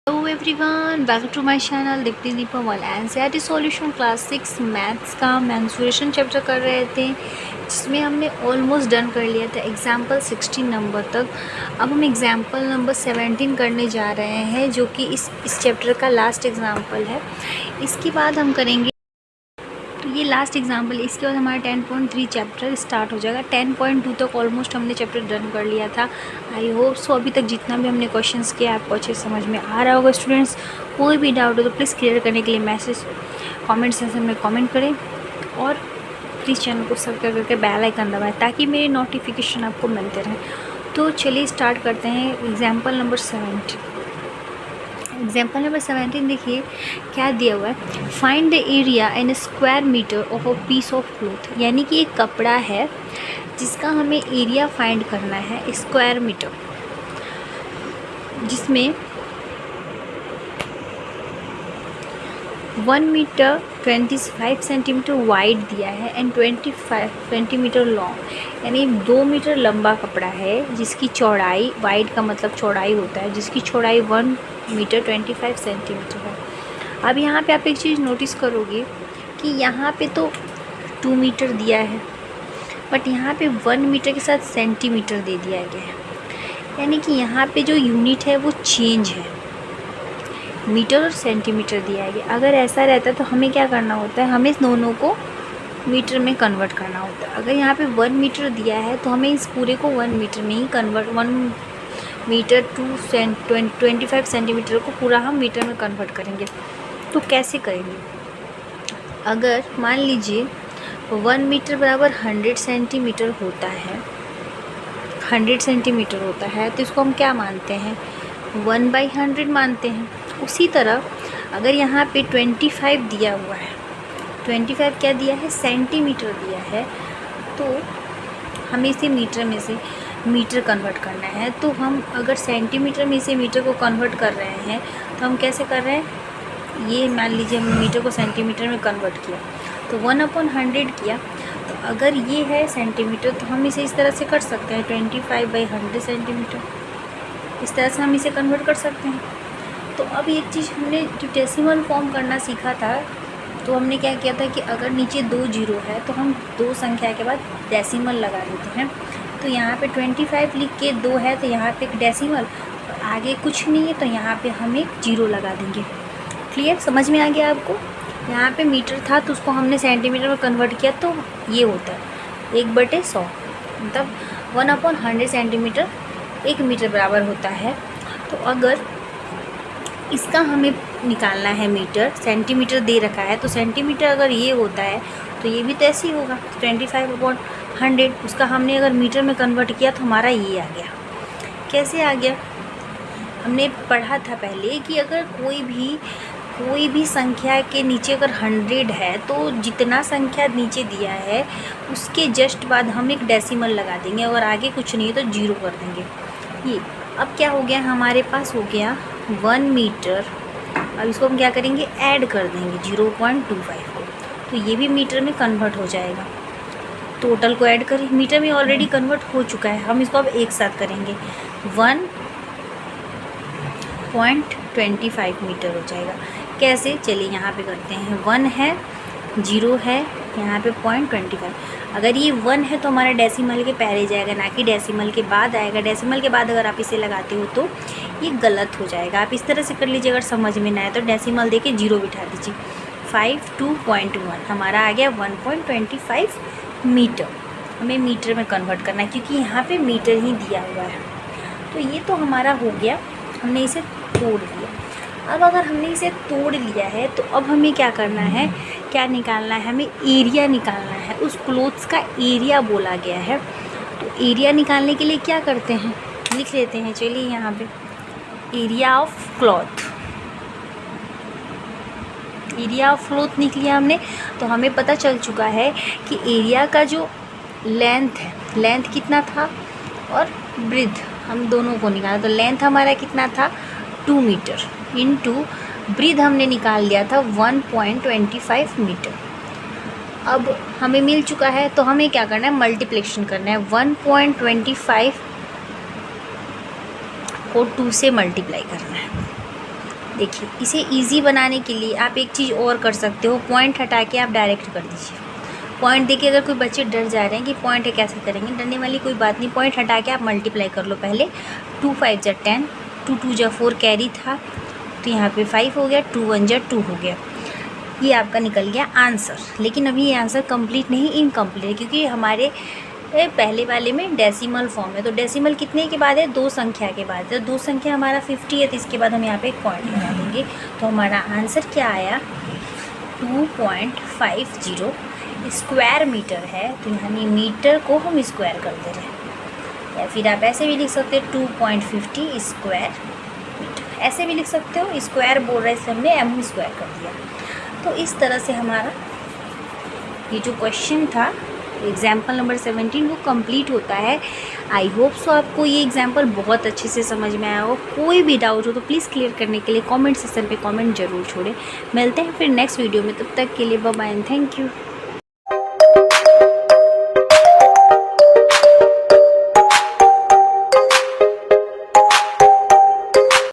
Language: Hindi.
Hello everyone, welcome to my channel Deepti Deepmal. NCERT solution class 6 maths का मेंसुरेशन चैप्टर कर रहे थे, जिसमें हमने ऑलमोस्ट डन कर लिया था एग्जाम्पल 16 नंबर तक। अब हम एग्जाम्पल नंबर 17 करने जा रहे हैं, जो कि इस चैप्टर का लास्ट एग्जाम्पल है। इसके बाद हम करेंगे, तो ये लास्ट एग्जाम्पल, इसके बाद हमारा 10.3 चैप्टर स्टार्ट हो जाएगा। 10.2 तक ऑलमोस्ट हमने चैप्टर डन कर लिया था। आई होप सो अभी तक जितना भी हमने क्वेश्चंस किया आपको अच्छे समझ में आ रहा होगा। स्टूडेंट्स, कोई भी डाउट हो तो प्लीज़ क्लियर करने के लिए मैसेज कमेंट सेक्शन में कमेंट करें, और प्लीज़ चैनल को सब्सक्राइब करके बेल आइकन दबाएं ताकि मेरी नोटिफिकेशन आपको मिलते रहें। तो चलिए स्टार्ट करते हैं एग्जाम्पल नंबर 17। एग्जाम्पल नंबर 17 देखिए क्या दिया हुआ है। Find the area in square metre of a piece of cloth, यानी कि एक कपड़ा है जिसका हमें एरिया फाइंड करना है स्क्वायर मीटर, जिसमें 1 मीटर 25 सेंटीमीटर वाइड दिया है एंड 25 सेंटीमीटर लॉन्ग, यानी 2 मीटर लंबा कपड़ा है जिसकी चौड़ाई, वाइड का मतलब चौड़ाई होता है, जिसकी चौड़ाई 1 मीटर 25 सेंटीमीटर है। अब यहाँ पे आप एक चीज़ नोटिस करोगे कि यहाँ पे तो 2 मीटर दिया है, बट यहाँ पे 1 मीटर के साथ सेंटीमीटर दे दिया गया है, यानी कि यहाँ पे जो यूनिट है वो चेंज है, मीटर और सेंटीमीटर दिया गया। अगर ऐसा रहता तो हमें क्या करना होता है, हमें इस दोनों को मीटर में कन्वर्ट करना होता है। अगर यहाँ पे 1 मीटर दिया है तो हमें इस पूरे को 1 मीटर में ही कन्वर्ट, 1 मीटर टू 25 सेंटीमीटर को पूरा हम मीटर में कन्वर्ट करेंगे। तो कैसे करेंगे? अगर मान लीजिए 1 मीटर बराबर 100 सेंटीमीटर होता है, 100 सेंटीमीटर होता है, तो इसको हम क्या मानते हैं, 1/100 मानते हैं। उसी तरह अगर यहाँ पे 25 दिया हुआ है, 25 क्या दिया है, सेंटीमीटर दिया है, तो हमें इसे मीटर में से मीटर कन्वर्ट करना है। तो हम अगर सेंटीमीटर में से मीटर को कन्वर्ट कर रहे हैं तो हम कैसे कर रहे हैं, ये मान लीजिए हम मीटर को सेंटीमीटर में कन्वर्ट किया तो 1/100 किया। तो अगर ये है सेंटीमीटर तो हम इसे इस तरह से कर सकते हैं, 25/100 सेंटीमीटर, इस तरह से हम इसे कन्वर्ट कर सकते हैं। तो अब एक चीज़ हमने जो डेसिमल फॉर्म करना सीखा था, तो हमने क्या किया था कि अगर नीचे 2 जीरो है तो हम 2 संख्या के बाद डेसिमल लगा देते हैं। तो यहाँ पे 25 लिख के 2 है तो यहाँ पे एक डेसिमल, और आगे कुछ नहीं है तो यहाँ पे हम एक जीरो लगा देंगे। क्लियर, समझ में आ गया आपको? यहाँ पे मीटर था तो उसको हमने सेंटीमीटर में कन्वर्ट किया, तो ये होता है 1/100, मतलब 1/100 सेंटीमीटर 1 मीटर बराबर होता है। तो अगर इसका हमें निकालना है मीटर, सेंटीमीटर दे रखा है, तो सेंटीमीटर अगर ये होता है तो ये भी तो ऐसे ही होगा, 25/100, उसका हमने अगर मीटर में कन्वर्ट किया तो हमारा ये आ गया। कैसे आ गया? हमने पढ़ा था पहले कि अगर कोई भी संख्या के नीचे अगर 100 है तो जितना संख्या नीचे दिया है उसके जस्ट बाद हम एक डेसिमल लगा देंगे, और आगे कुछ नहीं है तो जीरो कर देंगे। ये अब क्या हो गया, हमारे पास हो गया 1 मीटर। अब इसको हम क्या करेंगे, ऐड कर देंगे 0.25 को, तो ये भी मीटर में कन्वर्ट हो जाएगा। टोटल को ऐड करें, मीटर में ऑलरेडी कन्वर्ट हो चुका है, हम इसको अब एक साथ करेंगे, 1.25 मीटर हो जाएगा। कैसे, चलिए यहाँ पे करते हैं, 1 है, 0 है, यहाँ पे 0.25। अगर ये 1 है तो हमारा डेसिमल के पहले जाएगा, ना कि डेसिमल के बाद आएगा। डेसिमल के बाद अगर आप इसे लगाते हो तो ये गलत हो जाएगा। आप इस तरह से कर लीजिए, अगर समझ में ना आए तो डेसिमल देके 0 बिठा दीजिए। 5 2.1 हमारा आ गया 1.25 मीटर। हमें मीटर में कन्वर्ट करना है क्योंकि यहाँ पे मीटर ही दिया हुआ है। तो ये तो हमारा हो गया, हमने इसे तोड़ लिया। अब अगर हमने इसे तोड़ लिया है तो अब हमें क्या करना है, क्या निकालना है, हमें एरिया निकालना है। उस क्लोथ्स का एरिया बोला गया है, तो एरिया निकालने के लिए क्या करते हैं, लिख लेते हैं। चलिए यहाँ पे area of cloth, area of cloth लिख लिया हमने। तो हमें पता चल चुका है कि एरिया का जो लेंथ है, लेंथ कितना था, और ब्रेथ हम दोनों को निकाला। तो लेंथ हमारा कितना था, 2 मीटर, इनटू ब्रीथ हमने निकाल लिया था 1.25 मीटर। अब हमें मिल चुका है तो हमें क्या करना है, मल्टीप्लिकेशन करना है। 1.25 को 2 से मल्टीप्लाई करना है। देखिए इसे इजी बनाने के लिए आप एक चीज़ और कर सकते हो, पॉइंट हटा के आप डायरेक्ट कर दीजिए। पॉइंट देखिए, अगर कोई बच्चे डर जा रहे हैं कि पॉइंट है कैसे करेंगे, डरने वाली कोई बात नहीं। पॉइंट हटा के आप मल्टीप्लाई कर लो पहले। 2 5 जा 10, 2 2 जा 4 कैरी था तो यहाँ पे 5 हो गया, 2 1 जा 2 हो गया। ये आपका निकल गया आंसर। लेकिन अभी ये आंसर कंप्लीट नहीं, इनकम्प्लीट है, क्योंकि हमारे पहले वाले में डेसिमल फॉर्म है। तो डेसिमल कितने के बाद है? 2 संख्या के बाद है। 2 संख्या हमारा 50 है, तो इसके बाद हम यहाँ पे एक पॉइंट लगा देंगे। तो हमारा आंसर क्या आया? 2.50 स्क्वायर मीटर है। तो यानी मीटर को हम स्क्वायर कर दे रहे हैं, या फिर आप ऐसे भी लिख सकते हैं 2.50 स्क्वायर मीटर, ऐसे भी लिख सकते हो। स्क्वायर बोल रहे इसलिए हमने एम स्क्वायर कर दिया। तो इस तरह से हमारा ये जो क्वेश्चन था एग्जाम्पल नंबर 17 वो कंप्लीट होता है। आई होप सो आपको ये एग्जाम्पल बहुत अच्छे से समझ में आया हो। कोई भी डाउट हो तो प्लीज़ क्लियर करने के लिए कमेंट सेक्शन पे कमेंट जरूर छोड़ें। मिलते हैं फिर नेक्स्ट वीडियो में, तब तक के लिए bye bye and thank you.